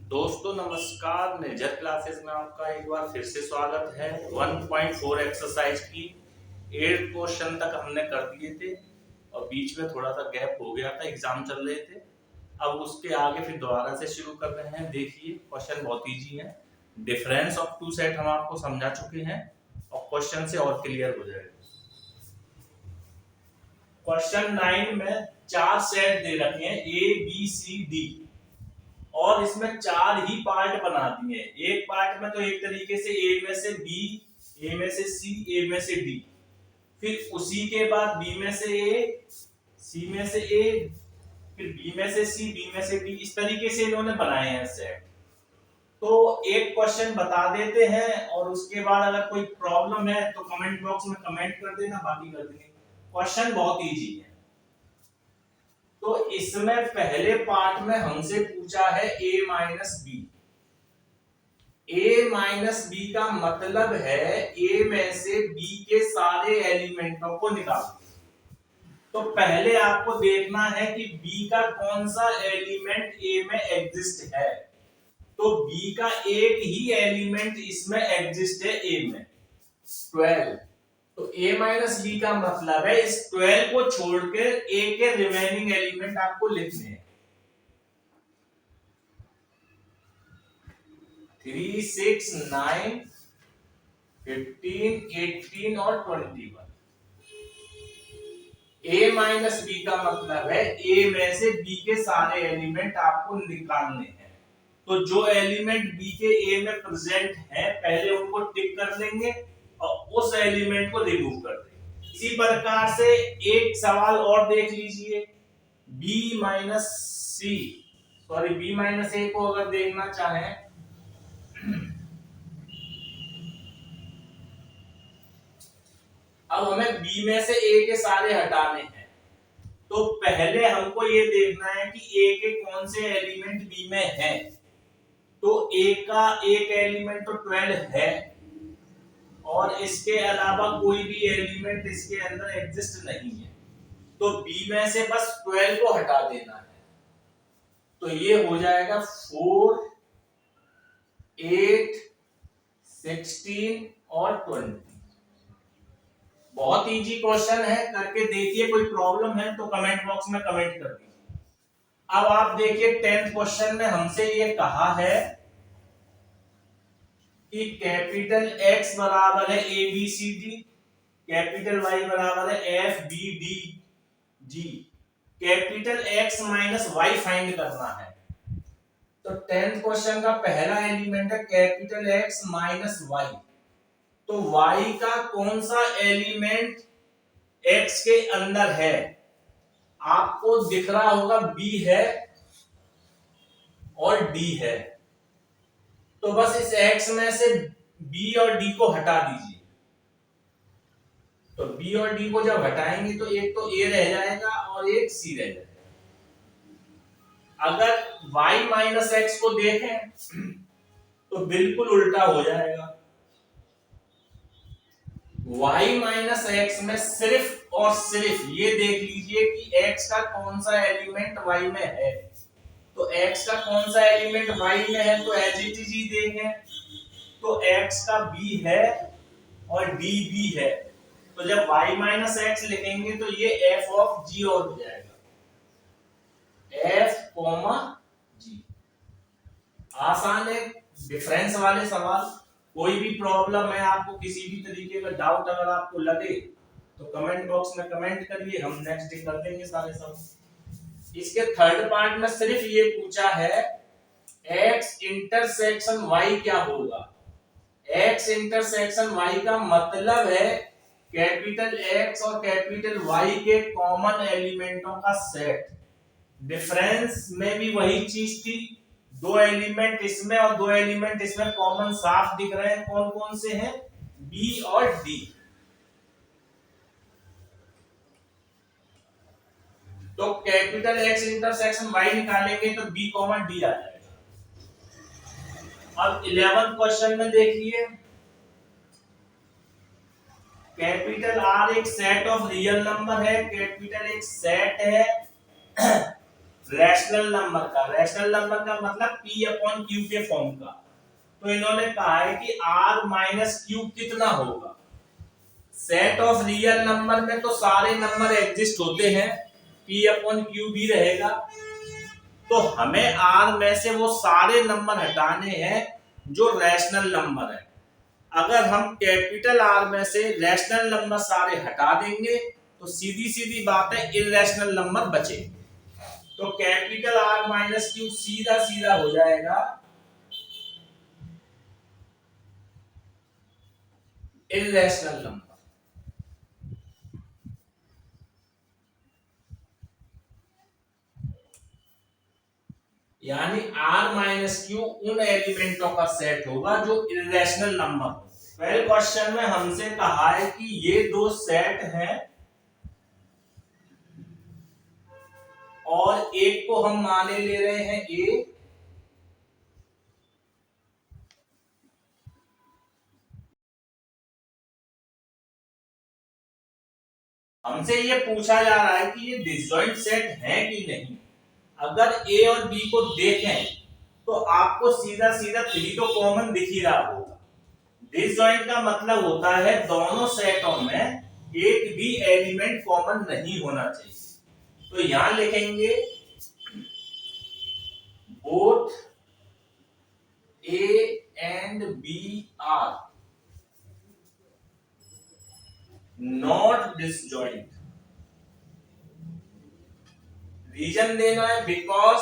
दोस्तों नमस्कार, निर्जर क्लासेस में आपका एक बार फिर से स्वागत है। 1.4 एक्सरसाइज की 8 क्वेश्चन तक हमने कर दिए थे और बीच में थोड़ा सा गैप हो गया था, एग्जाम चल रहे थे। अब उसके आगे फिर दोबारा से शुरू कर रहे हैं। देखिए क्वेश्चन बहुत इजी है। डिफरेंस ऑफ टू सेट हम आपको समझा चुके हैं और क्वेश्चन से और क्लियर हो जाएगा। क्वेश्चन 9 में 4 सेट दे रखे हैं ए बी सी डी और इसमें 4 ही पार्ट बना दिए। एक पार्ट में तो एक तरीके से ए में से बी, ए में से सी, ए में से डी, फिर उसी के बाद बी में से ए, सी में से ए, फिर बी में से सी, बी में से डी, इस तरीके से इन्होंने बनाए हैं सेट। तो एक क्वेश्चन बता देते हैं और उसके बाद अगर कोई प्रॉब्लम है तो कमेंट बॉक्स में कमेंट कर देना, बाकी कर देंगे। क्वेश्चन बहुत इजी है। तो इसमें पहले पार्ट में हमसे पूछा है a minus B. a minus B का मतलब है a में से b के सारे एलिमेंटों को निकालो। तो पहले आपको देखना है कि b का कौन सा एलिमेंट a में एग्जिस्ट है। तो b का एक ही एलिमेंट इसमें एग्जिस्ट है a में, 12। तो a माइनस बी का मतलब है इस 12 को छोड़कर a के रिमेनिंग एलिमेंट आपको लिखने हैं। 3, 6, 9, 15, 18 और 21। a माइनस बी का मतलब है a में से b के सारे एलिमेंट आपको निकालने हैं। तो जो एलिमेंट b के a में प्रेजेंट है पहले उनको टिक कर देंगे और उस एलिमेंट को रिमूव कर देंगे। इसी प्रकार से एक सवाल और देख लीजिए। b माइनस सी, सॉरी b माइनस ए को अगर देखना चाहें अब हमें b में से a के सारे हटाने हैं। तो पहले हमको ये देखना है कि a के कौन से एलिमेंट b में है। तो a का एक एलिमेंट तो 12 है और इसके अलावा कोई भी एलिमेंट इसके अंदर एग्जिस्ट नहीं है। तो b में से बस 12 को हटा देना है। तो ये हो जाएगा 4, 8, 16 और 20। बहुत इजी क्वेश्चन है, करके देखिए। कोई प्रॉब्लम है तो कमेंट बॉक्स में कमेंट कर दीजिए। अब आप देखिए 10th क्वेश्चन में हमसे ये कहा है कि कैपिटल X बराबर है A B C D, capital Y बराबर है F B D G, capital X minus Y find करना है। तो 10th क्वेश्चन का पहला एलिमेंट है कैपिटल X माइनस Y। तो y का कौन सा एलिमेंट x के अंदर है? आपको दिख रहा होगा b है और d है। तो बस इस x में से b और d को हटा दीजिए। तो b और d को जब हटाएंगे तो एक तो a रह जाएगा और एक c रह जाएगा। अगर y माइनस एक्स को देखें तो बिल्कुल उल्टा हो जाएगा। y माइनस एक्स में सिर्फ और सिर्फ ये देख लीजिए कि x का कौन सा एलिमेंट y में है। तो x का कौन सा एलिमेंट y में है तो एज इट इज ही देंगे। तो x का b है और d भी है। तो जब y माइनस एक्स लिखेंगे तो ये f ऑफ g और हो जाएगा, f कॉमा g। आसान है डिफरेंस वाले सवाल। कोई भी प्रॉब्लम है, आपको किसी भी तरीके का डाउट अगर आपको लगे तो कमेंट बॉक्स में कमेंट करिए, हम नेक्स्ट डे कर देंगे सारे सब। इसके थर्ड पार्ट में सिर्फ ये पूछा है x इंटरसेक्शन y क्या होगा। x इंटरसेक्शन y का मतलब है कैपिटल X और कैपिटल Y के कॉमन एलिमेंटों का सेट। डिफरेंस में भी वही चीज थी, दो एलिमेंट इसमें और दो एलिमेंट इसमें कॉमन साफ दिख रहे हैं। कौन कौन से हैं? B और D। तो कैपिटल X इंटरसेक्शन Y निकालेंगे तो B कॉमा D आ जाएगा। अब 11th क्वेश्चन में देखिए, कैपिटल R एक सेट ऑफ रियल नंबर है, कैपिटल एक सेट है रैशनल नंबर का मतलब P अपॉन Q के फॉर्म का। तो इन्होंने कहा है कि R माइनस क्यू कितना होगा। सेट ऑफ रियल नंबर में तो सारे नंबर एग्जिस्ट होते हैं, P अपॉन Q भी रहेगा। तो हमें R में से वो सारे नंबर हटाने हैं जो रैशनल नंबर है। अगर हम कैपिटल R में से रैशनल नंबर सारे हटा देंगे तो सीधी सीधी बात है इरैशनल नंबर बचेंगे। तो कैपिटल R माइनस क्यू सीधा सीधा हो जाएगा इरैशनल नंबर। यानी R माइनस क्यू उन एलिमेंटों का सेट होगा जो इरैशनल नंबर हो। पहले क्वेश्चन में हमसे कहा है कि ये दो सेट हैं और एक को हम माने ले रहे हैं A, हमसे ये पूछा जा रहा है कि ये डिसजॉइंट सेट है कि नहीं। अगर A और B को देखें तो आपको सीधा सीधा 3 तो कॉमन दिख ही रहा होगा। डिसजॉइंट का मतलब होता है दोनों सेटों में एक भी एलिमेंट कॉमन नहीं होना चाहिए। तो यहां लिखेंगे both A and B are not disjoint। Reason देना है because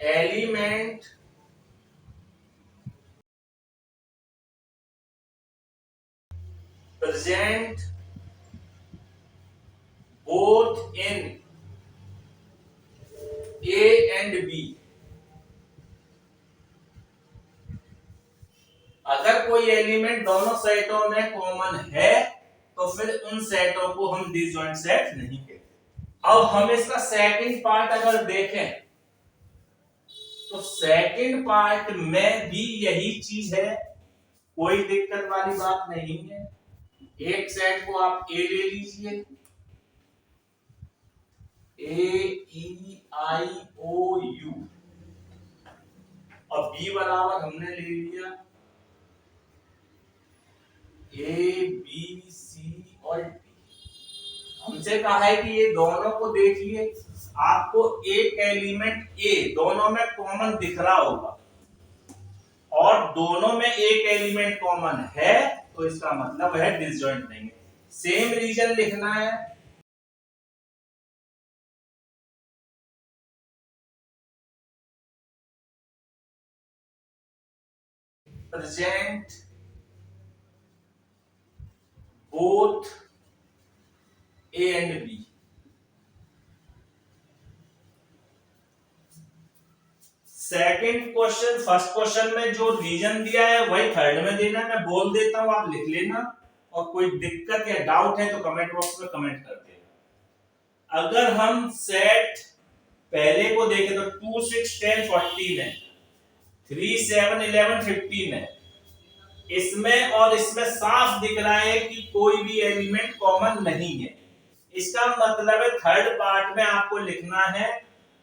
element present both in A and B। अगर कोई एलिमेंट दोनों सेटों में कॉमन है तो फिर उन सेटों को हम डिसजॉइंट सेट नहीं कहते। अब हम इसका सेकंड पार्ट अगर देखें तो सेकंड पार्ट में भी यही चीज है, कोई दिक्कत वाली बात नहीं है। एक सेट को आप ए ले लीजिए, AEIOU, और बी बराबर हमने ले लिया ABC और D। हमसे कहा है कि ये दोनों को देखिए, आपको एक एलिमेंट A दोनों में कॉमन दिख रहा होगा और दोनों में एक एलिमेंट कॉमन है, तो इसका मतलब है डिसजॉइंट नहीं है। सेम रीजन लिखना है, present both A and B। Second question, first question में जो रीजन दिया है वही थर्ड में देना, मैं बोल देता हूं, आप लिख लेना, और कोई दिक्कत या डाउट है तो कमेंट बॉक्स में कमेंट कर देना। अगर हम सेट पहले को देखें तो 2 6 10 14 है, 3 7 11 15 है। इसमें और इसमें साफ दिख रहा है कि कोई भी एलिमेंट कॉमन नहीं है। इसका मतलब है थर्ड पार्ट में आपको लिखना है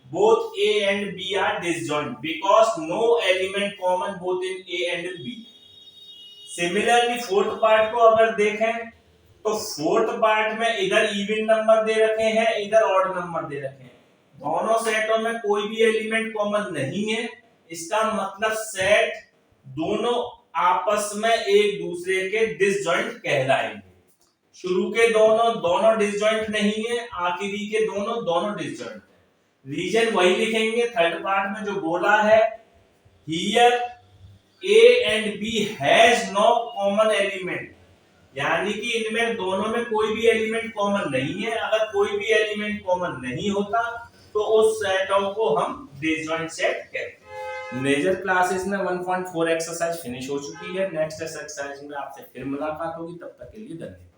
both A and B are disjoint because no element common both in A and B। Similarly fourth part को अगर देखें तो फोर्थ पार्ट में इधर इवन नंबर दे रखे हैं, इधर ऑड नंबर दे रखे हैं, दोनों सेटों में कोई भी एलिमेंट कॉमन नहीं है। इसका मतलब सेट दोनों आपस में एक दूसरे के डिसजॉइंट कहलाएंगे। शुरू के दोनों डिसजॉइंट नहीं है, आखिरी के दोनों डिसजॉइंट है। रीजन वही लिखेंगे थर्ड पार्ट में जो बोला है, here A and B has no common element, यानी कि इनमें दोनों में कोई भी एलिमेंट कॉमन नहीं है। अगर कोई भी एलिमेंट कॉमन नहीं होता तो उस सेटों को हम डिसजॉइंट सेट कहते हैं। मेजर क्लासेस में 1.4 एक्सरसाइज फिनिश हो चुकी है। नेक्स्ट एक्सरसाइज में आपसे फिर मुलाकात होगी, तब तक के लिए धन्यवाद।